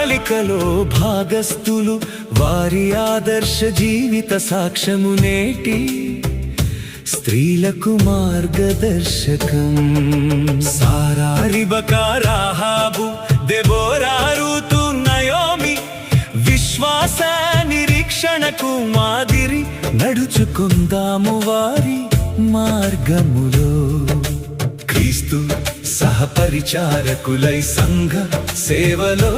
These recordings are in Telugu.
ప్రణాళికలో భాగస్థులు, వారి ఆదర్శ జీవిత సాక్ష్యము నేటి స్త్రీలకు మార్గదర్శకం. సారా, రిబకా, రాహాబు, దెబోరా, రూతు, నయోమి విశ్వాస నిరీక్షణకు మాదిరి. నడుచుకుందాము వారి మార్గములో, క్రీస్తు సహపరిచారకులై సంఘ సేవలో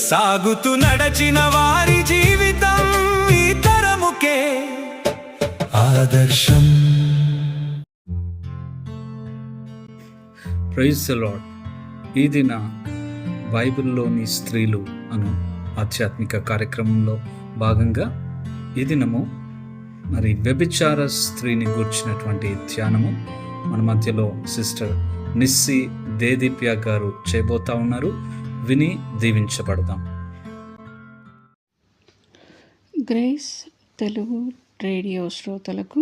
సాగుతూ నడచిన వారి జీవితం ఈ తరముకే ఆదర్శం. Praise the Lord. ఈ దిన బైబిల్లోని స్త్రీలు అను ఆధ్యాత్మిక కార్యక్రమంలో భాగంగా ఈ దినము మరి వ్యభిచార స్త్రీని గూర్చినటువంటి ధ్యానము మన మధ్యలో సిస్టర్ నిస్సి దేదీప్య గారు చేయబోతా ఉన్నారు. విని దీవించబడదాం. గ్రేస్ తెలుగు రేడియో శ్రోతలకు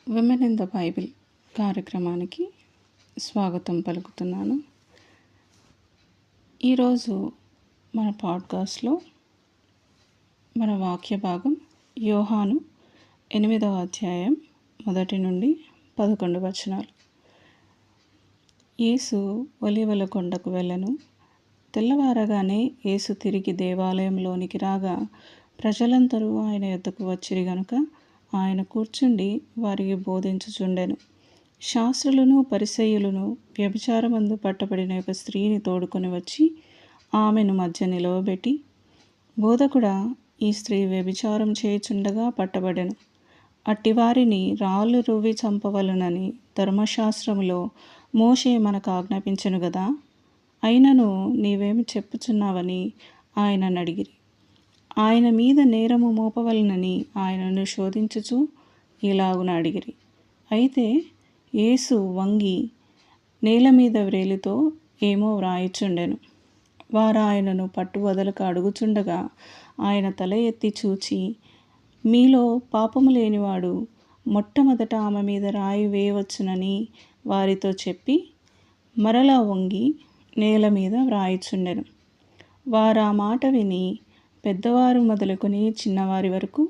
విమెన్ ఇన్ ద బైబిల్ కార్యక్రమానికి స్వాగతం పలుకుతున్నాను. ఈరోజు మన పాడ్కాస్ట్లో మన వాక్య భాగం యోహాను 8వ అధ్యాయం 1 నుండి 11 వచనాలు. యేసు ఒలీవల కొండకు వెళ్ళెను. తెల్లవారగానే యేసు తిరిగి దేవాలయంలోనికి రాగా ప్రజలందరూ ఆయన యొద్దకు వచ్చిరి గనుక ఆయన కూర్చుండి వారికి బోధించుచుండెను. శాస్త్రులను పరిసయ్యులను వ్యభిచారమందు పట్టబడిన ఒక స్త్రీని తోడుకొని వచ్చి ఆమెను మధ్య నిలవబెట్టి, బోధకుడా, ఈ స్త్రీ వ్యభిచారం చేయుచుండగా పట్టబడెను. అట్టివారిని రాళ్ళు రువ్వి చంపవలనని ధర్మశాస్త్రములో మోషే మనకు ఆజ్ఞాపించెను గదా, అయినను నీవేమి చెప్పుచున్నావని ఆయనను అడిగిరి. ఆయన మీద నేరము మోపవలనని ఆయనను శోధించుచు ఇలాగున అడిగిరి. అయితే యేసు వంగి నేల మీద వ్రేలితో ఏమో వ్రాయిచుండెను. వారు ఆయనను పట్టు వదలక అడుగుచుండగా ఆయన తల ఎత్తి చూచి, మీలో పాపము లేనివాడు మొట్టమొదట ఆమె మీద రాయి వేయవచ్చునని వారితో చెప్పి మరలా వంగి నేల మీద వ్రాయిచుండెను. వారు ఆ మాట విని పెద్దవారు మొదలుకొని చిన్నవారి వరకు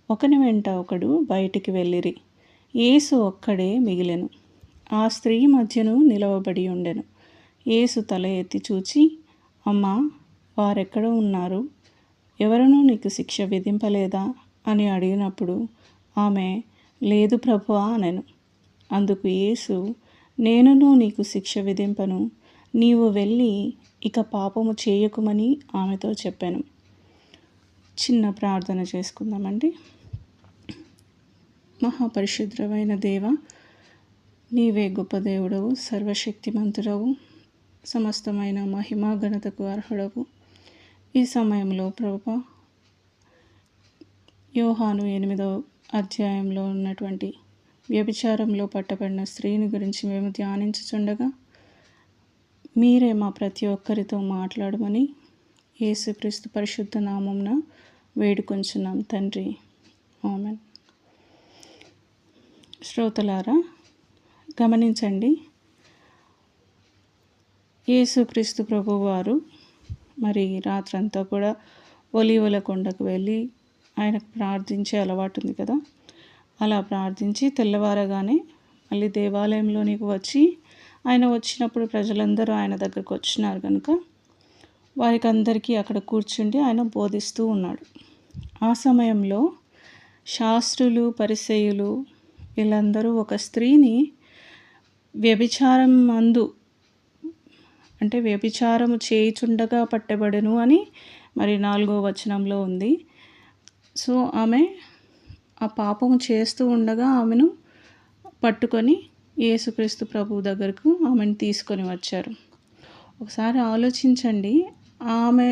ఒకని వెంట ఒకడు బయటికి వెళ్ళిరి. యేసు ఒక్కడే మిగిలెను. ఆ స్త్రీ మధ్యను నిలవబడి ఉండెను. యేసు తల ఎత్తి చూచి, అమ్మా, వారెక్కడ ఉన్నారు? ఎవరునూ నీకు శిక్ష విధింపలేదా అని అడిగినప్పుడు ఆమె, లేదు ప్రభువా అనెను. అందుకు యేసు, నేనును నీకు శిక్ష విధింపను, నీవు వెళ్ళి ఇక పాపము చేయకుమని ఆమెతో చెప్పాను. చిన్న ప్రార్థన చేసుకుందామండి. మహాపరిశుద్ధమైన దేవ, నీవే గొప్ప దేవుడవు, సర్వశక్తిమంతుడవు, సమస్తమైన మహిమా ఘనతకు అర్హుడవు. ఈ సమయంలో ప్రభువా, యోహాను 8వ అధ్యాయంలో ఉన్నటువంటి వ్యభిచారంలో పట్టబడిన స్త్రీని గురించి మేము ధ్యానించుచుండగా మీరే మా ప్రతి ఒక్కరితో మాట్లాడమని యేసుక్రీస్తు పరిశుద్ధ నామమున వేడుకొంచున్నాం తండ్రి, ఆమేన్. శ్రోతలారా, గమనించండి, యేసుక్రీస్తు ప్రభువారు మరి రాత్రంతా కూడా ఒలీవల కొండకు వెళ్ళి ఆయనకు ప్రార్థించే అలవాటు ఉంది కదా. అలా ప్రార్థించి తెల్లవారగానే మళ్ళీ దేవాలయంలోనికి వచ్చి ఆయన వచ్చినప్పుడు ప్రజలందరూ ఆయన దగ్గరకు వచ్చినారు కనుక వారికి అందరికీ అక్కడ కూర్చుండి ఆయన బోధిస్తూ ఉన్నాడు. ఆ సమయంలో శాస్త్రులు పరిసయ్యులు వీళ్ళందరూ ఒక స్త్రీని వ్యభిచారం మందు అంటే వ్యభిచారము చేయుచుండగా పట్టబడెను అని మరి 4వ వచనంలో ఉంది. సో ఆమె ఆ పాపము చేస్తూ ఉండగా ఆమెను పట్టుకొని యేసుక్రీస్తు ప్రభువు దగ్గరకు ఆమెను తీసుకొని వచ్చారు. ఒకసారి ఆలోచించండి, ఆమె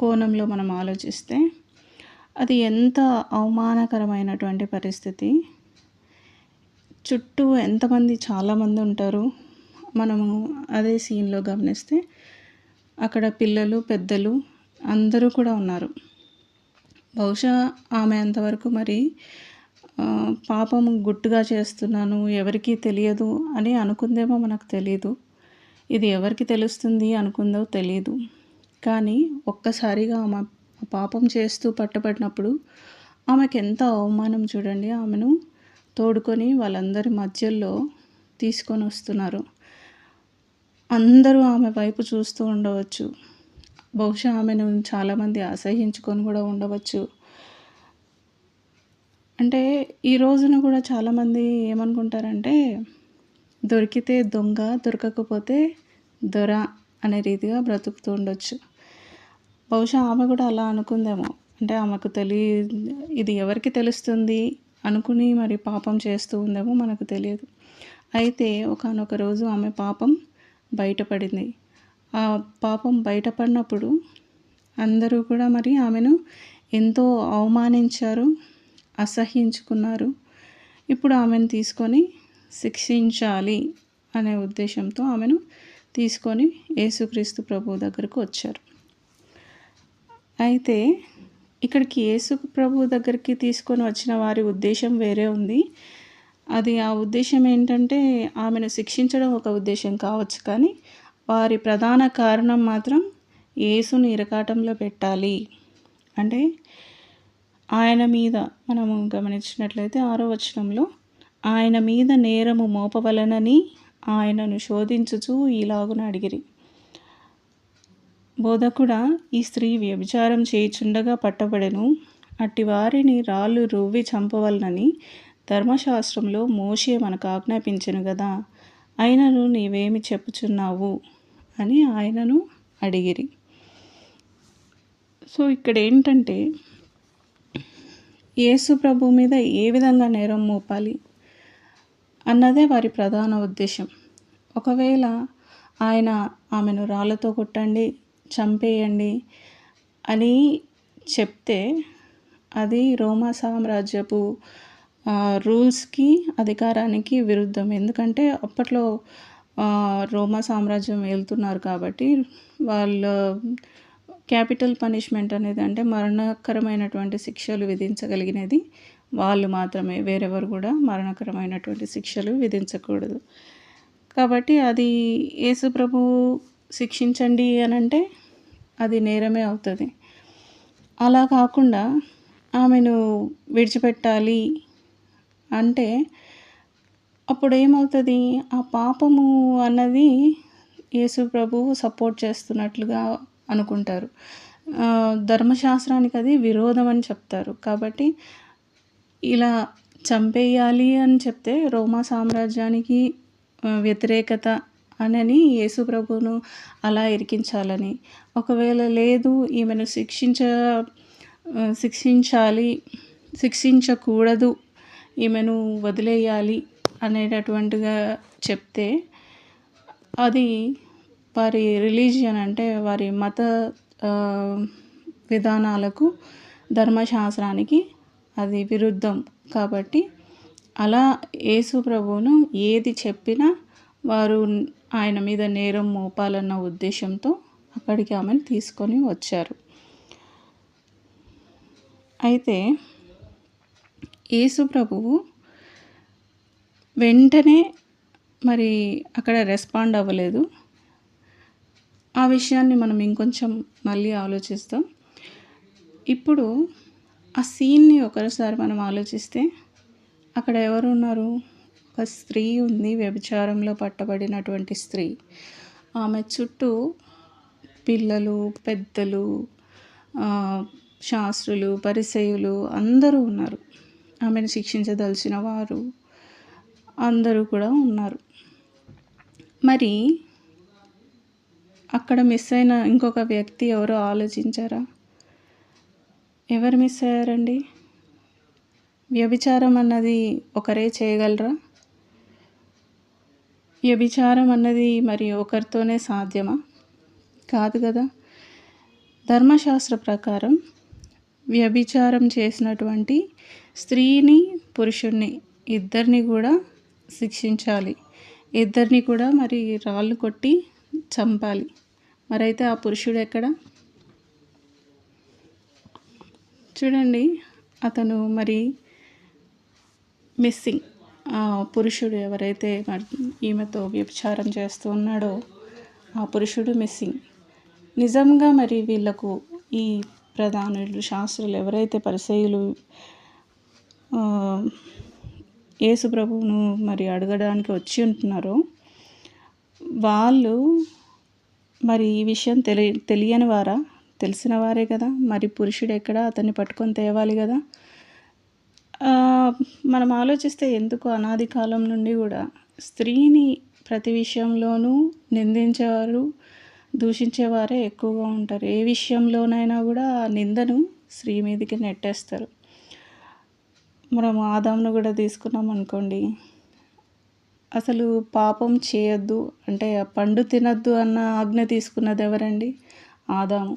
కోణంలో మనం ఆలోచిస్తే అది ఎంత అవమానకరమైనటువంటి పరిస్థితి. చుట్టూ ఎంతమంది, చాలామంది ఉంటారు. మనము అదే సీన్లో గమనిస్తే అక్కడ పిల్లలు, పెద్దలు అందరూ కూడా ఉన్నారు. బహుశా ఆమె అంతవరకు మరి పాపము గుట్టుగా చేస్తున్నాను, ఎవరికీ తెలియదు అని అనుకుందేమో, మనకు తెలియదు. ఇది ఎవరికి తెలుస్తుంది అనుకుందో తెలియదు. కానీ ఒక్కసారిగా ఆమె పాపం చేస్తూ పట్టబడినప్పుడు ఆమెకు ఎంత అవమానం చూడండి. ఆమెను తోడుకొని వాళ్ళందరి మధ్యలో తీసుకొని వస్తున్నారు. అందరూ ఆమె వైపు చూస్తూ ఉండవచ్చు. బహుశా ఆమెను చాలామంది అసహ్యించుకొని కూడా ఉండవచ్చు. అంటే ఈ రోజున కూడా చాలామంది ఏమనుకుంటారంటే, దొరికితే దొంగ, దొరకకపోతే దొర అనే రీతిగా బ్రతుకుతూ ఉండొచ్చు. బహుశా ఆమె కూడా అలా అనుకుందేమో. అంటే ఆమెకు ఇది ఎవరికి తెలుస్తుంది అనుకుని మరి పాపం చేస్తూ ఉందేమో మనకు తెలియదు. అయితే ఒకానొక రోజు ఆమె పాపం బయటపడింది. ఆ పాపం బయటపడినప్పుడు అందరూ కూడా మరి ఆమెను ఎంతో అవమానించారు, అసహ్యించుకున్నారు. ఇప్పుడు ఆమెను తీసుకొని శిక్షించాలి అనే ఉద్దేశంతో ఆమెను తీసుకొని యేసుక్రీస్తు ప్రభువు దగ్గరకు వచ్చారు. అయితే ఇక్కడికి యేసు ప్రభువు దగ్గరికి తీసుకొని వచ్చిన వారి ఉద్దేశం వేరే ఉంది. ఆ ఉద్దేశం ఏంటంటే, ఆమెను శిక్షించడం ఒక ఉద్దేశం కావచ్చు, కానీ వారి ప్రధాన కారణం మాత్రం యేసుని ఇరకాటంలో పెట్టాలి. అంటే ఆయన మీద మనము గమనించినట్లయితే 6వ వచనంలో, ఆయన మీద నేరము మోపవలనని ఆయనను శోధించుచు ఈలాగున అడిగిరి. బోధకుడా, ఈ స్త్రీ వ్యభిచారం చేయుచుండగా పట్టబడెను. అట్టి వారిని రాళ్ళు రువ్వి చంపవలనని ధర్మశాస్త్రంలో మోషే మనకు ఆజ్ఞాపించెను గదా, అయినను నీవేమి చెప్పుచున్నావు అని ఆయనను అడిగిరి. సో ఇక్కడ ఏంటంటే, యేసు ప్రభు మీద ఏ విధంగా నేరం మోపాలి అన్నదే వారి ప్రధాన ఉద్దేశం. ఒకవేళ ఆయన ఆమెను రాళ్ళతో కొట్టండి, చంపేయండి అని చెప్తే అది రోమా సామ్రాజ్యపు రూల్స్కి, అధికారానికి విరుద్ధం. ఎందుకంటే అప్పట్లో రోమా సామ్రాజ్యం వెళ్తున్నారు కాబట్టి వాళ్ళ క్యాపిటల్ పనిష్మెంట్ అనేది, అంటే మరణకరమైనటువంటి శిక్షలు విధించగలిగినది వాళ్ళు మాత్రమే, వేరెవరు కూడా మరణకరమైనటువంటి శిక్షలు విధించకూడదు. కాబట్టి అది యేసు ప్రభు శిక్షించండి అని అంటే అది నేరమే అవుతుంది. అలా కాకుండా ఆమెను విడిచిపెట్టాలి అంటే అప్పుడు ఏమవుతుంది, ఆ పాపము అన్నది యేసు ప్రభువు సపోర్ట్ చేస్తున్నట్లుగా అనుకుంటారు. ధర్మశాస్త్రానికి అది విరోధం అని చెప్తారు. కాబట్టి ఇలా చంపేయాలి అని చెప్తే రోమా సామ్రాజ్యానికి వ్యతిరేకత అనని యేసు ప్రభువును అలా ఇరికించాలని, ఒకవేళ లేదు ఈమెను శిక్షించకూడదు, ఈమెను వదిలేయాలి అనేటటువంటిగా చెప్తే అది వారి రిలీజియన్, అంటే వారి మత విధానాలకు, ధర్మశాస్త్రానికి అది విరుద్ధం. కాబట్టి అలా యేసు ప్రభువును ఏది చెప్పినా వారు ఆయన మీద నేరం మోపాలన్న ఉద్దేశంతో అక్కడికి ఆమెను తీసుకొని వచ్చారు. అయితే యేసు ప్రభువు వెంటనే మరి అక్కడ రెస్పాండ్ అవ్వలేదు. ఆ విషయాన్ని మనం ఇంకొంచెం మళ్ళీ ఆలోచిస్తాం. ఇప్పుడు ఆ సీన్ని ఒకసారి మనం ఆలోచిస్తే అక్కడ ఎవరు ఉన్నారు? ఒక స్త్రీ ఉంది, వ్యభిచారంలో పట్టబడినటువంటి స్త్రీ. ఆమె చుట్టూ పిల్లలు, పెద్దలు, శాస్త్రులు, పరిసయ్యులు అందరూ ఉన్నారు. ఆమెను శిక్షించదలిచిన వారు అందరూ కూడా ఉన్నారు. మరి అక్కడ మిస్ అయిన ఇంకొక వ్యక్తి ఎవరో ఆలోచించారా? ఎవరు మిస్ అయ్యారండి? వ్యభిచారం అన్నది ఒకరే చేయగలరా? వ్యభిచారం అన్నది మరి ఒకరితోనే సాధ్యమా? కాదు కదా. ధర్మశాస్త్ర ప్రకారం వ్యభిచారం చేసినటువంటి స్త్రీని, పురుషుణ్ణి ఇద్దరిని కూడా శిక్షించాలి. ఇద్దరిని కూడా మరి రాళ్ళు కొట్టి చంపాలి. మరైతే ఆ పురుషుడు ఎక్కడ? చూడండి, అతను మరి మిస్సింగ్. ఆ పురుషుడు ఎవరైతే మరి ఈమెతో వ్యభిచారం చేస్తూ ఉన్నాడో ఆ పురుషుడు మిస్సింగ్. నిజంగా మరి వీళ్ళకు ఈ ప్రధానులు, శాస్త్రులు ఎవరైతే పరిసయ్యులు యేసు ప్రభువును మరి అడగడానికి వచ్చి ఉంటున్నారో వాళ్ళు మరి ఈ విషయం తెలియని వారా? తెలిసిన వారే కదా. మరి పురుషుడు ఎక్కడ, అతన్ని పట్టుకొని తేవాలి కదా. మనం ఆలోచిస్తే ఎందుకు అనాది కాలం నుండి కూడా స్త్రీని ప్రతి విషయంలోనూ నిందించేవారు, దూషించేవారే ఎక్కువగా ఉంటారు. ఏ విషయంలోనైనా కూడా ఆ నిందను స్త్రీ మీదకి నెట్టేస్తారు. మనం ఆదామును కూడా తీసుకున్నాం అనుకోండి, అసలు పాపం చేయొద్దు అంటే ఆ పండు తినద్దు అన్న ఆజ్ఞ తీసుకున్నది ఎవరండి? ఆదాము.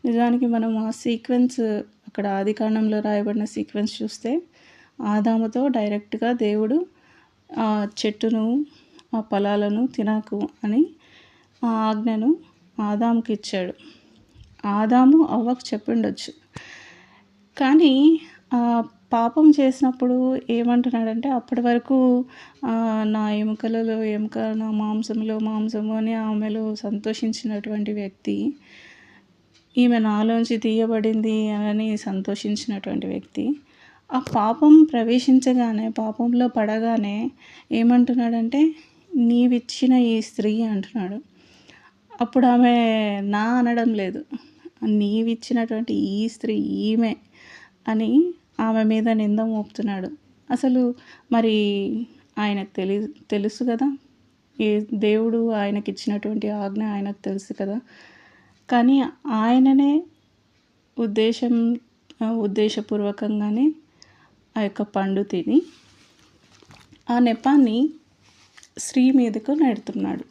నిజానికి మనం ఆ సీక్వెన్స్ అక్కడ ఆదికాండంలో రాయబడిన సీక్వెన్స్ చూస్తే ఆదాముతో డైరెక్ట్గా దేవుడు ఆ చెట్టును, ఆ ఫలాలను తినకు అని ఆ ఆజ్ఞను ఆదాముకి ఇచ్చాడు. ఆదాము అవ్వకు చెప్పిండొచ్చు, కానీ పాపం చేసినప్పుడు ఏమంటున్నాడంటే అప్పటి వరకు నా ఎముకలలో ఎముక, నా మాంసంలో మాంసము అని ఆమెలో సంతోషించినటువంటి వ్యక్తి, ఈమె నాలోంచి తీయబడింది అని సంతోషించినటువంటి వ్యక్తి, ఆ పాపం ప్రవేశించగానే, పాపంలో పడగానే ఏమంటున్నాడంటే నీవిచ్చిన ఈ స్త్రీ అంటున్నాడు. అప్పుడు ఆమె నా అనడం లేదు, నీవిచ్చినటువంటి ఈ స్త్రీ ఈమె అని ఆమె మీద నింద మోపుతున్నాడు. అసలు మరి ఆయనకు తెలుసు కదా, ఏ దేవుడు ఆయనకి ఇచ్చినటువంటి ఆజ్ఞ ఆయనకు తెలుసు కదా. కానీ ఆయననే ఉద్దేశపూర్వకంగానే ఆ యొక్క పండు తిని ఆ నెపాన్ని స్త్రీ మీదకు నెడుతున్నాడు.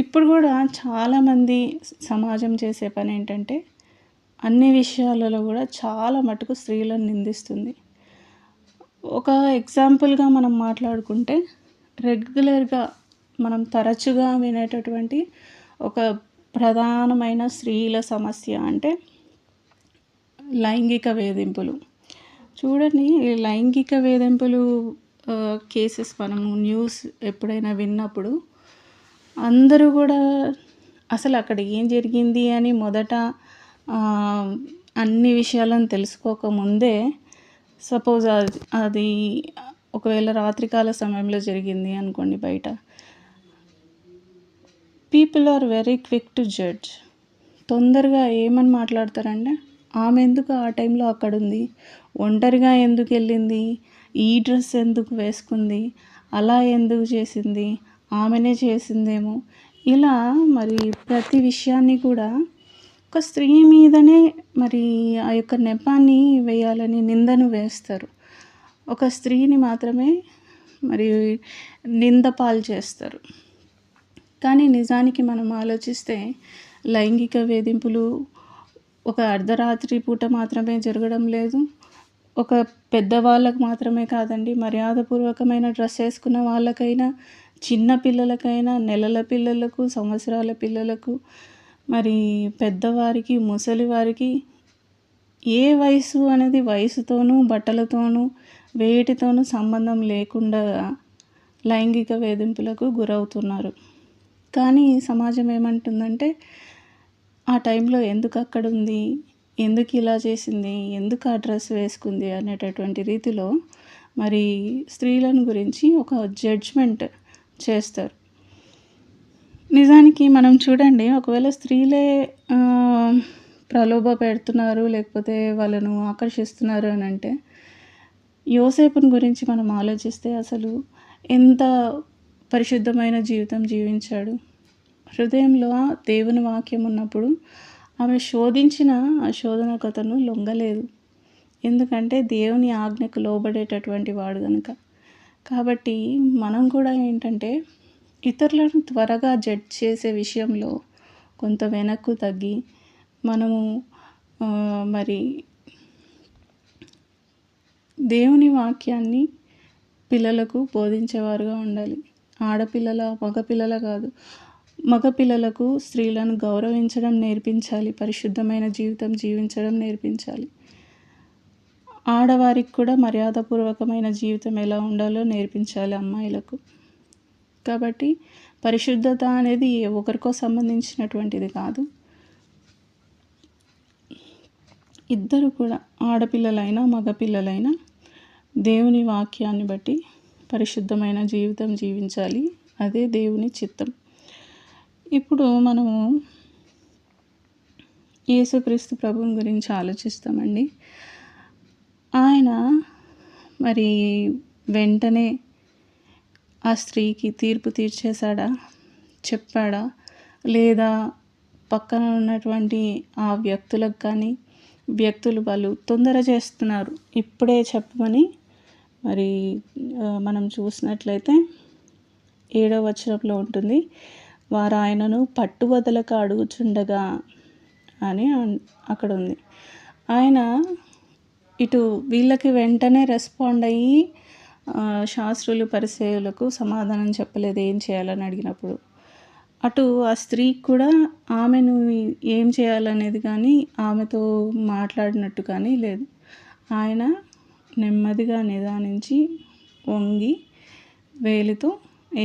ఇప్పుడు కూడా చాలామంది సమాజం చేసే పని ఏంటంటే అన్ని విషయాలలో కూడా చాలా మటుకు స్త్రీలను నిందిస్తుంది. ఒక ఎగ్జాంపుల్గా మనం మాట్లాడుకుంటే రెగ్యులర్గా మనం తరచుగా వినేటటువంటి ఒక ప్రధానమైన స్త్రీల సమస్య అంటే లైంగిక వేధింపులు. చూడండి, ఈ లైంగిక వేధింపులు కేసెస్ మనము న్యూస్ ఎప్పుడైనా విన్నప్పుడు అందరూ కూడా అసలు అక్కడ ఏం జరిగింది అని మొదట అన్ని విషయాలను తెలుసుకోకముందే, సపోజ్ అది ఒకవేళ రాత్రికాల సమయంలో జరిగింది అనుకోండి, బయట people are very quick to judge. తొందరగా ఏమని మాట్లాడతారంటే ఆమె ఎందుకు ఆ టైంలో అక్కడ ఉంది, ఒంటరిగా ఎందుకు వెళ్ళింది, ఈ డ్రెస్ ఎందుకు వేసుకుంది, అలా ఎందుకు చేసింది, ఆమెనే చేసిందేమో, ఇలా మరి ప్రతి విషయాన్ని కూడా ఒక స్త్రీ మీదనే మరి ఆ యొక్క నెపాన్ని వేయాలని నిందను వేస్తారు. ఒక స్త్రీని మాత్రమే మరి నిందపాలు చేస్తారు. కానీ నిజానికి మనం ఆలోచిస్తే లైంగిక వేధింపులు ఒక అర్ధరాత్రి పూట మాత్రమే జరగడం లేదు. ఒక పెద్దవాళ్ళకు మాత్రమే కాదండి, మర్యాదపూర్వకమైన డ్రెస్ వేసుకున్న వాళ్ళకైనా, చిన్న పిల్లలకైనా, నెలల పిల్లలకు, సంవత్సరాల పిల్లలకు, మరి పెద్దవారికి, ముసలివారికి, ఏ వయసు అనేది వయసుతోనూ, బట్టలతోనూ, వేటితోనూ సంబంధం లేకుండా లైంగిక వేధింపులకు గురవుతున్నారు. కానీ సమాజం ఏమంటుందంటే ఆ టైంలో ఎందుకు అక్కడ ఉంది, ఎందుకు ఇలా చేసింది, ఎందుకు ఆ డ్రెస్ వేసుకుంది అనేటటువంటి రీతిలో మరి స్త్రీలను గురించి ఒక జడ్జ్మెంట్ చేస్తారు. నిజానికి మనం చూడండి, ఒకవేళ స్త్రీలే ప్రలోభ పెడుతున్నారు, లేకపోతే వాళ్ళను ఆకర్షిస్తున్నారు అని అంటే, యోసేపుని గురించి మనం ఆలోచిస్తే అసలు ఎంత పరిశుద్ధమైన జీవితం జీవించాడు. హృదయంలో దేవుని వాక్యం ఉన్నప్పుడు ఆమె శోధించిన ఆ శోధనకతను లొంగలేదు. ఎందుకంటే దేవుని ఆజ్ఞకు లోబడేటటువంటి వాడు కనుక. కాబట్టి మనం కూడా ఏంటంటే ఇతరులను త్వరగా జడ్జ్ చేసే విషయంలో కొంత వెనక్కు తగ్గి మనము మరి దేవుని వాక్యాన్ని పిల్లలకు బోధించేవారుగా ఉండాలి. ఆడపిల్లల, మగపిల్లల కాదు, మగపిల్లలకు స్త్రీలను గౌరవించడం నేర్పించాలి, పరిశుద్ధమైన జీవితం జీవించడం నేర్పించాలి. ఆడవారికి కూడా మర్యాదపూర్వకమైన జీవితం ఎలా ఉండాలో నేర్పించాలి అమ్మాయిలకు. కాబట్టి పరిశుద్ధత అనేది ఒకరికో సంబంధించినటువంటిది కాదు. ఇద్దరు కూడా, ఆడపిల్లలైనా మగపిల్లలైనా దేవుని వాక్యాన్ని బట్టి పరిశుద్ధమైన జీవితం జీవించాలి. అదే దేవుని చిత్తం. ఇప్పుడు మనము యేసుక్రీస్తు ప్రభువుని గురించి ఆలోచిస్తామండి. ఆయన మరి వెంటనే ఆ స్త్రీకి తీర్పు తీర్చేశాడా, చెప్పాడా, లేదా పక్కన ఉన్నటువంటి ఆ వ్యక్తులకు కానీ, వ్యక్తులు వాళ్ళు తొందర చేస్తున్నారు ఇప్పుడే చెప్పమని. మరి మనం చూసినట్లయితే 7వ వచనంలో ఉంటుంది, వారు ఆయనను పట్టువదలక అడుగుచుండగా అని అక్కడ ఉంది. ఆయన ఇటు వీళ్ళకి వెంటనే రెస్పాండ్ అయ్యి శాస్త్రులు పరిసయ్యులకు సమాధానం చెప్పలేదు ఏం చేయాలని అడిగినప్పుడు. అటు ఆ స్త్రీకి కూడా ఆమెను ఏం చేయాలనేది కానీ, ఆమెతో మాట్లాడినట్టు కానీ లేదు. ఆయన నెమ్మదిగా నిదానించి వంగి వేలితో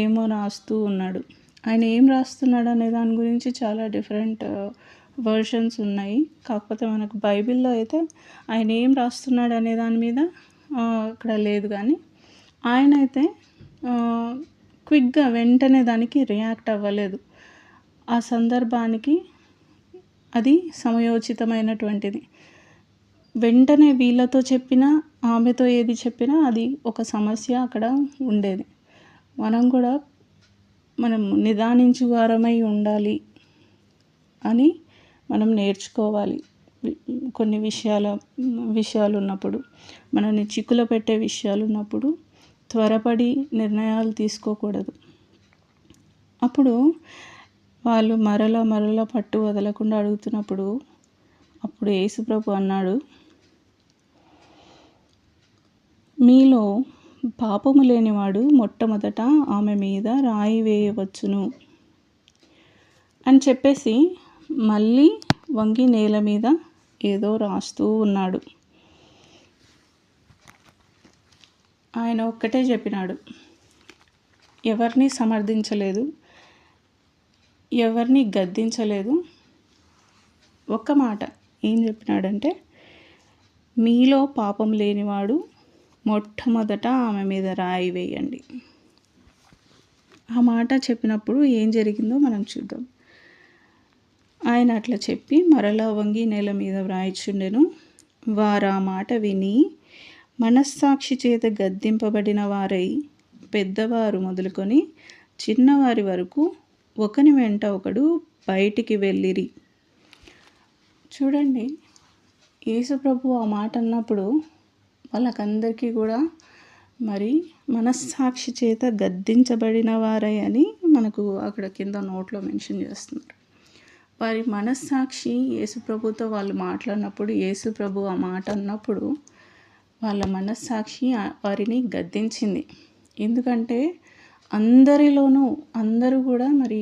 ఏమో రాస్తూ ఉన్నాడు. ఆయన ఏం రాస్తున్నాడు అనే దాని గురించి చాలా డిఫరెంట్ వర్షన్స్ ఉన్నాయి. కాకపోతే మనకు బైబిల్లో అయితే ఆయన ఏం రాస్తున్నాడు అనే దాని మీద అక్కడ లేదు. కానీ ఆయన అయితే క్విక్గా వెంటనే దానికి రియాక్ట్ అవ్వలేదు. ఆ సందర్భానికి అది సమయోచితమైనటువంటిది. వెంటనే వీళ్ళతో చెప్పినా, ఆమెతో ఏది చెప్పినా అది ఒక సమస్య అక్కడ ఉండేది. మనం నిదానించు వారమై ఉండాలి అని మనం నేర్చుకోవాలి. కొన్ని విషయాలు ఉన్నప్పుడు, మనల్ని చిక్కులో పెట్టే విషయాలు ఉన్నప్పుడు త్వరపడి నిర్ణయాలు తీసుకోకూడదు. అప్పుడు వాళ్ళు మరలా పట్టు వదలకుండా అడుగుతున్నప్పుడు అప్పుడు యేసుప్రభు అన్నాడు, మీలో పాపము లేనివాడు మొట్టమొదట ఆమె మీద రాయి వేయవచ్చును అని చెప్పేసి మళ్ళీ వంగి నేల మీద ఏదో రాస్తూ ఉన్నాడు. ఆయన ఒక్కటే చెప్పినాడు, ఎవరిని సమర్థించలేదు, ఎవరిని గద్దించలేదు. ఒక్క మాట ఏం చెప్పినాడంటే, మీలో పాపం లేనివాడు మొట్టమొదట ఆమె మీద రాయి వేయండి. ఆ మాట చెప్పినప్పుడు ఏం జరిగిందో మనం చూద్దాం. ఆయన అట్లా చెప్పి మరలా వంగి నేల మీద వ్రాయిచుండెను. వారు ఆ మాట విని మనస్సాక్షి చేత గద్దింపబడిన వారై, పెద్దవారు మొదలుకొని చిన్నవారి వరకు ఒకని వెంట ఒకడు బయటికి వెళ్ళిరి. చూడండి, యేసుప్రభు ఆ మాట అన్నప్పుడు వాళ్ళకందరికీ కూడా మరి మనస్సాక్షి చేత గద్దించబడిన వారై అని మనకు అక్కడ కింద నోట్లో మెన్షన్ చేస్తున్నారు. వారి మనస్సాక్షి యేసుప్రభుతో వాళ్ళు మాట్లాడినప్పుడు, యేసుప్రభు ఆ మాట అన్నప్పుడు వాళ్ళ మనస్సాక్షి వారిని గద్దించింది. ఎందుకంటే అందరిలోనూ అందరూ కూడా మరి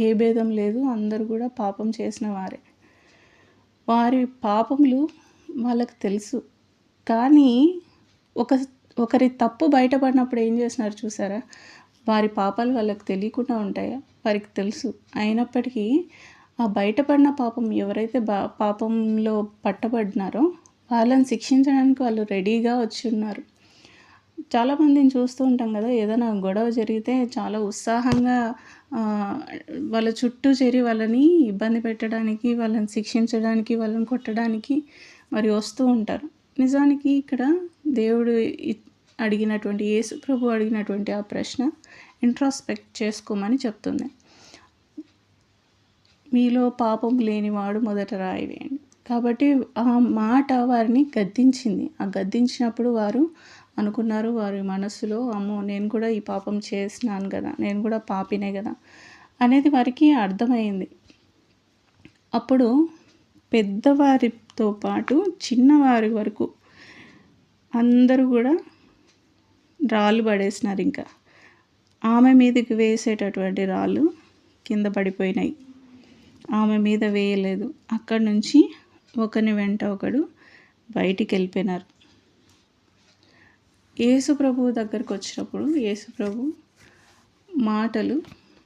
ఏ భేదం లేదు, అందరూ కూడా పాపం చేసిన వారే. వారి పాపములు వాళ్ళకు తెలుసు. కానీ ఒకరి తప్పు బయటపడినప్పుడు ఏం చేస్తున్నారు చూసారా? వారి పాపాలు వాళ్ళకి తెలియకుండా ఉంటాయా? వారికి తెలుసు. అయినప్పటికీ ఆ బయటపడిన పాపం ఎవరైతే పాపంలో పట్టబడినారో వాళ్ళని శిక్షించడానికి వాళ్ళు రెడీగా వచ్చి ఉన్నారు. చాలామందిని చూస్తూ ఉంటాం కదా, ఏదైనా గొడవ జరిగితే చాలా ఉత్సాహంగా వాళ్ళ చుట్టూ చేరి వాళ్ళని ఇబ్బంది పెట్టడానికి, వాళ్ళని శిక్షించడానికి, వాళ్ళని కొట్టడానికి మరి వస్తూ ఉంటారు. నిజానికి ఇక్కడ దేవుడు అడిగినటువంటి, యేసు ప్రభు అడిగినటువంటి ఆ ప్రశ్న ఇంట్రాస్పెక్ట్ చేసుకోమని చెప్తుంది. మీలో పాపం లేనివాడు మొదట రాయి వేయండి. కాబట్టి ఆ మాట వారిని గద్దించింది. ఆ గద్దించినప్పుడు వారు అనుకున్నారు వారి మనసులో, అమ్మో నేను కూడా ఈ పాపం చేసినాను కదా, నేను కూడా పాపినే కదా అనేది వారికి అర్థమైంది. అప్పుడు పెద్దవారితో పాటు చిన్నవారి వరకు అందరూ కూడా రాళ్ళు పడేసినారు. ఇంకా ఆమె మీదకి వేసేటటువంటి రాళ్ళు కింద పడిపోయినాయి. ఆమె మీద వేయలేదు. అక్కడి నుంచి ఒకని వెంట ఒకడు బయటికి వెళ్ళిపోయినారు. యేసు ప్రభు దగ్గరకు వచ్చినప్పుడు యేసు ప్రభు మాటలు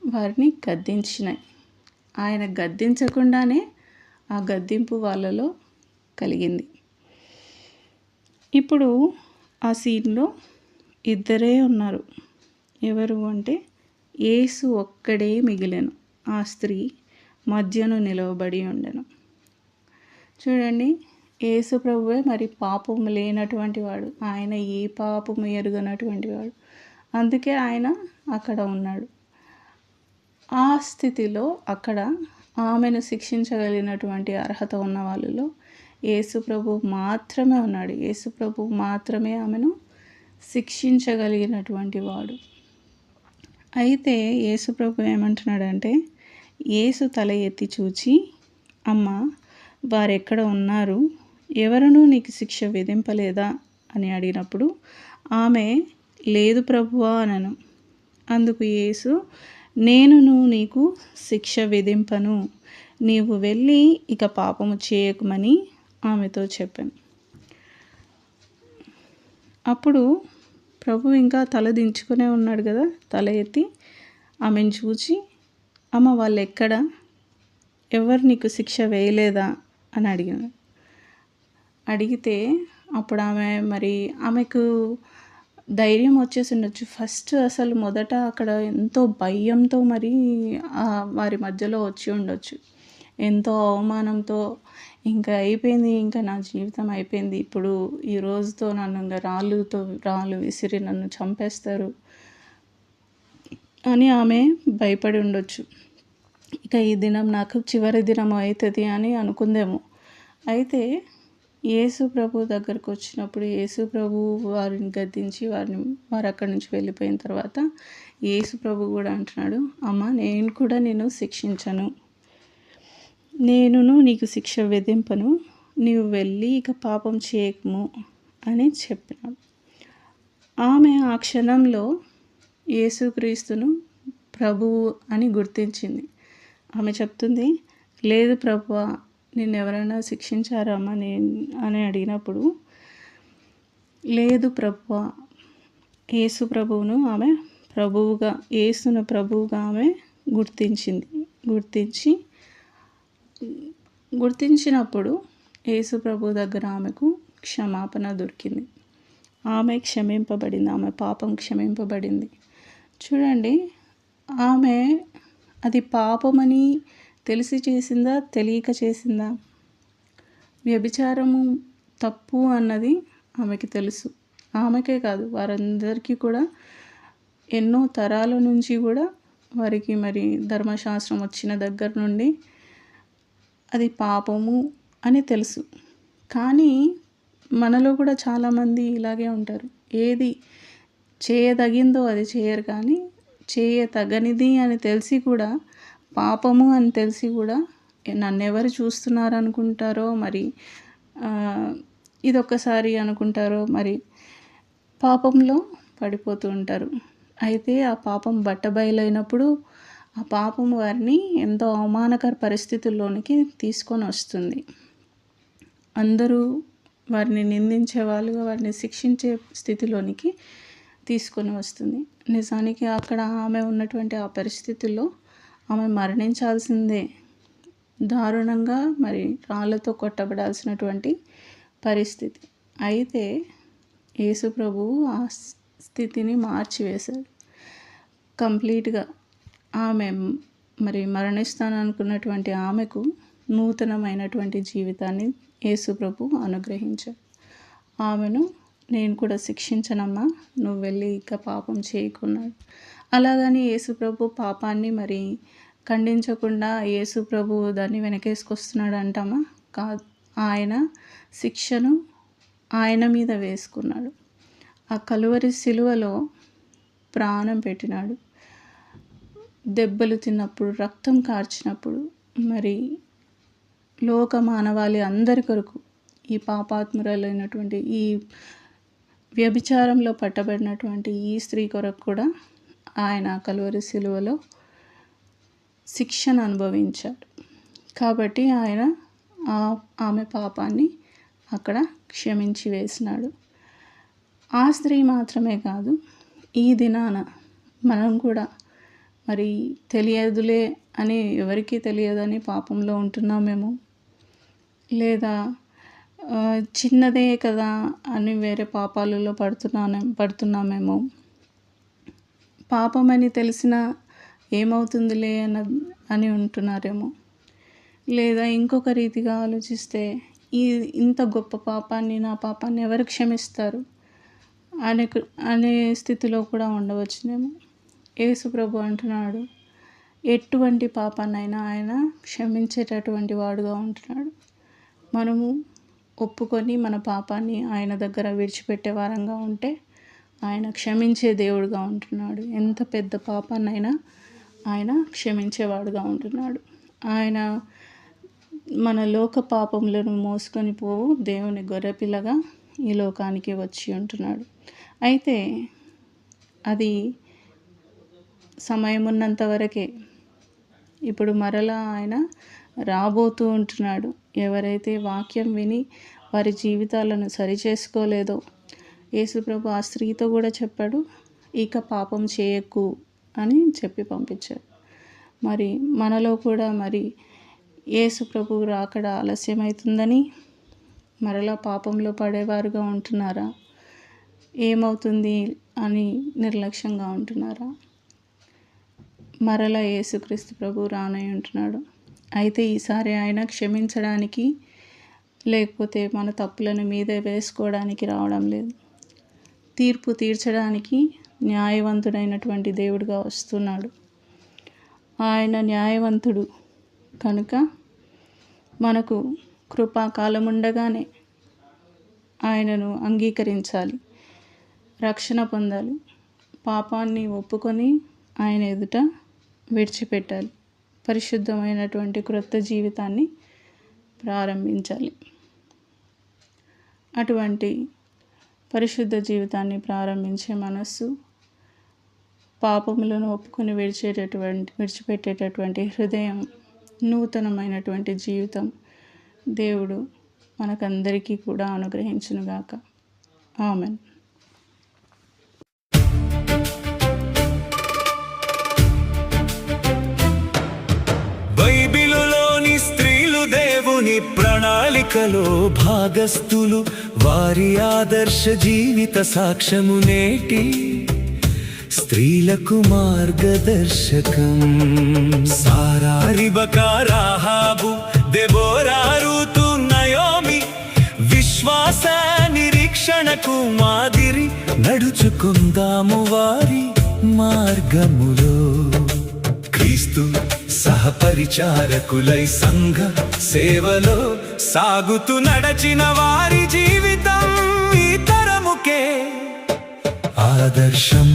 వారిని గద్దించినాయి. ఆయన గద్దించకుండానే ఆ గద్దింపు వాళ్ళలో కలిగింది. ఇప్పుడు ఆ సీన్లో ఇద్దరే ఉన్నారు. ఎవరు అంటే యేసు ఒక్కడే మిగిలెను. ఆ స్త్రీ మధ్యను నిలవబడి ఉండెను. చూడండి, యేసు ప్రభువే మరి పాపము లేనటువంటి వాడు. ఆయన ఏ పాపము ఎరుగనటువంటి వాడు. అందుకే ఆయన అక్కడ ఉన్నాడు. ఆ స్థితిలో అక్కడ ఆమెను శిక్షించగలిగినటువంటి అర్హత ఉన్న వాళ్ళలో యేసు ప్రభు మాత్రమే ఉన్నాడు. యేసు ప్రభు మాత్రమే ఆమెను శిక్షించగలిగినటువంటి వాడు. అయితే యేసు ప్రభు ఏమంటున్నాడంటే, యేసు తల ఎత్తి చూచి, అమ్మ, వారెక్కడ ఉన్నారు? ఎవరునూ నీకు శిక్ష విధింపలేదా అని అడిగినప్పుడు ఆమె, లేదు ప్రభువా అనను. అందుకు యేసు, నేనును నీకు శిక్ష విధింపను, నీవు వెళ్ళి ఇక పాపము చేయకుమని ఆమెతో చెప్పాను. అప్పుడు ప్రభు ఇంకా తల దించుకునే ఉన్నాడు కదా, తల ఎత్తి ఆమెను చూచి, అమ్మ, వాళ్ళు ఎక్కడ? ఎవరు నీకు శిక్ష వేయలేదా అని అడిగితే అప్పుడు ఆమెకు ధైర్యం వచ్చేసి ఉండొచ్చు. ఫస్ట్ అసలు మొదట అక్కడ ఎంతో భయంతో వారి మధ్యలో వచ్చి ఉండొచ్చు. ఎంతో అవమానంతో, ఇంకా అయిపోయింది, ఇంకా నా జీవితం అయిపోయింది, ఇప్పుడు ఈ రోజుతో నన్ను ఇంకా రాళ్ళు విసిరి నన్ను చంపేస్తారు అని ఆమె భయపడి ఉండొచ్చు. ఇక ఈ దినం నాకు చివరి దినం అవుతుంది అని అనుకుందేమో. అయితే యేసు ప్రభు దగ్గరకు వచ్చినప్పుడు యేసు ప్రభు వారిని గద్దించి వారు అక్కడి నుంచి వెళ్ళిపోయిన తర్వాత యేసు ప్రభు కూడా అంటున్నాడు, అమ్మ, నేను కూడా నిన్ను శిక్షించను, నేనును నీకు శిక్ష విధింపను, నీవు వెళ్ళి ఇక పాపం చేయకము అని చెప్పినాడు. ఆమె ఆ క్షణంలో యేసుక్రీస్తును ప్రభువు అని గుర్తించింది. ఆమె చెప్తుంది, లేదు ప్రభువా, నిన్ను ఎవరైనా శిక్షించారా అమ్మ అని అడిగినప్పుడు, లేదు ప్రభువా, యేసు ప్రభువును ఆమె ప్రభువుగా, యేసును ప్రభువుగా ఆమె గుర్తించినప్పుడు యేసు ప్రభు దగ్గర ఆమెకు క్షమాపణ దొరికింది. ఆమె క్షమింపబడింది, ఆమె పాపం క్షమింపబడింది. చూడండి, ఆమె అది పాపమని తెలిసి చేసిందా, తెలియక చేసిందా? వ్యభిచారము తప్పు అన్నది ఆమెకి తెలుసు. ఆమెకే కాదు, వారందరికీ కూడా, ఎన్నో తరాల నుంచి కూడా వారికి ధర్మశాస్త్రం వచ్చిన దగ్గర నుండి అది పాపము అని తెలుసు. కానీ మనలో కూడా చాలామంది ఇలాగే ఉంటారు. ఏది చేయదగిందో అది చేయరు, కానీ చేయతగనిది అని తెలిసి కూడా, పాపము అని తెలిసి కూడా, నన్నెవరు చూస్తున్నారు అనుకుంటారో, ఇదొక్కసారి అనుకుంటారో, పాపంలో పడిపోతూ ఉంటారు. అయితే ఆ పాపం బట్టబయలైనప్పుడు ఆ పాపం వారిని ఎంతో అవమానకర పరిస్థితుల్లోనికి తీసుకొని వస్తుంది. అందరూ వారిని నిందించే వాళ్ళుగా, వారిని శిక్షించే స్థితిలోనికి తీసుకొని వస్తుంది. నిజానికి అక్కడ ఆమె ఉన్నటువంటి ఆ పరిస్థితుల్లో ఆమె మరణించాల్సిందే, దారుణంగా రాళ్ళతో కొట్టబడాల్సినటువంటి పరిస్థితి. అయితే యేసు ప్రభువు ఆ స్థితిని మార్చివేశాడు కంప్లీట్గా. ఆమె మరణిస్తాననుకున్నటువంటి ఆమెకు నూతనమైనటువంటి జీవితాన్ని యేసు ప్రభు అనుగ్రహించాడు. ఆమెను, నేను కూడా శిక్షించనమ్మా, నువ్వు వెళ్ళి ఇక పాపం చేయకున్నాడు. అలాగని యేసు ప్రభు పాపాన్ని ఖండించకుండా యేసు ప్రభు దాన్ని వెనకేసుకొస్తున్నాడు అంటామా? కాదు. ఆయన శిక్షను ఆయన మీద వేసుకున్నాడు. ఆ కలువరి సిలువలో ప్రాణం పెట్టినాడు. దెబ్బలు తిన్నప్పుడు, రక్తం కార్చినప్పుడు, లోక మానవాళి అందరి కొరకు, ఈ పాపాత్మురాలైనటువంటి, ఈ వ్యభిచారంలో పట్టబడినటువంటి ఈ స్త్రీ కొరకు కూడా ఆయన కలువరి సిలువలో శిక్షను అనుభవించాడు. కాబట్టి ఆయన ఆమె పాపాన్ని అక్కడ క్షమించి వేసినాడు. ఆ స్త్రీ మాత్రమే కాదు, ఈ దినాన మనం కూడా మరి తెలియదులే అని ఎవరికీ తెలియదని పాపంలో ఉంటున్నామేమో, లేదా చిన్నదే కదా అని వేరే పాపాలలో పడుతున్నామేమో, పాపమని తెలిసినా ఏమవుతుందిలే అని ఉంటున్నారేమో, లేదా ఇంకొక రీతిగా ఆలోచిస్తే ఇంత గొప్ప పాపాన్ని, నా పాపాన్ని ఎవరు క్షమిస్తారు అనే స్థితిలో కూడా ఉండవచ్చునేమో. యేసు ప్రభు అంటున్నాడు, ఎటువంటి పాపాన్నైనా ఆయన క్షమించేటటువంటి వాడుగా ఉంటున్నాడు. మనము ఒప్పుకొని మన పాపాన్ని ఆయన దగ్గర విడిచిపెట్టే వారంగా ఉంటే ఆయన క్షమించే దేవుడుగా ఉంటున్నాడు. ఎంత పెద్ద పాపాన్నైనా ఆయన క్షమించేవాడుగా ఉంటున్నాడు. ఆయన మన లోక పాపములను మోసుకొని పోవు దేవుని గొర్రెపిల్లగా ఈ లోకానికి వచ్చి ఉంటున్నాడు. అయితే అది సమయం ఉన్నంత వరకే. ఇప్పుడు మరలా ఆయన రాబోతూ ఉంటున్నాడు. ఎవరైతే వాక్యం విని వారి జీవితాలను సరిచేసుకోలేదో, యేసుప్రభు ఆ స్త్రీతో కూడా చెప్పాడు, ఇక పాపం చేయకు అని చెప్పి పంపించాడు. మరి మనలో కూడా మరి యేసుప్రభు రాకడ ఆలస్యమవుతుందని మరలా పాపంలో పడేవారుగా ఉంటున్నారా? ఏమవుతుంది అని నిర్లక్ష్యంగా ఉంటున్నారా? మరలా యేసుక్రీస్తు ప్రభు రానై ఉంటున్నాడు. అయితే ఈసారి ఆయన క్షమించడానికి, లేకపోతే మన తప్పులను మీదే వేసుకోవడానికి రావడం లేదు. తీర్పు తీర్చడానికి న్యాయవంతుడైనటువంటి దేవుడిగా వస్తున్నాడు. ఆయన న్యాయవంతుడు కనుక మనకు కృపాకాలం ఉండగానే ఆయనను అంగీకరించాలి, రక్షణ పొందాలి, పాపాన్ని ఒప్పుకొని ఆయన ఎదుట విడిచిపెట్టాలి, పరిశుద్ధమైనటువంటి క్రొత్త జీవితాన్ని ప్రారంభించాలి. అటువంటి పరిశుద్ధ ప్రారంభించే మనస్సు, పాపములను ఒప్పుకొని విడిచిపెట్టేటటువంటి హృదయం, నూతనమైనటువంటి జీవితం దేవుడు మనకందరికీ కూడా అనుగ్రహించునుగాక. ఆమెన్. బైబిలులోని స్త్రీలు దేవుని ప్రణాళికలో భాగస్థులు. వారి ఆదర్శ జీవిత సాక్ష్యము నేటి స్త్రీలకు మార్గదర్శకం. సారా, రిబకా, రాహాబు, దెబోరా, రూతు, నయోమి విశ్వాస నిరీక్షణకు మాదిరి. నడుచుకుందాము వారి మార్గములో. క్రీస్తు సహపరిచారకులై సంఘ సేవలో సాగుతూ నడచిన వారి జీవితం ఈ తరముకే ఆదర్శం.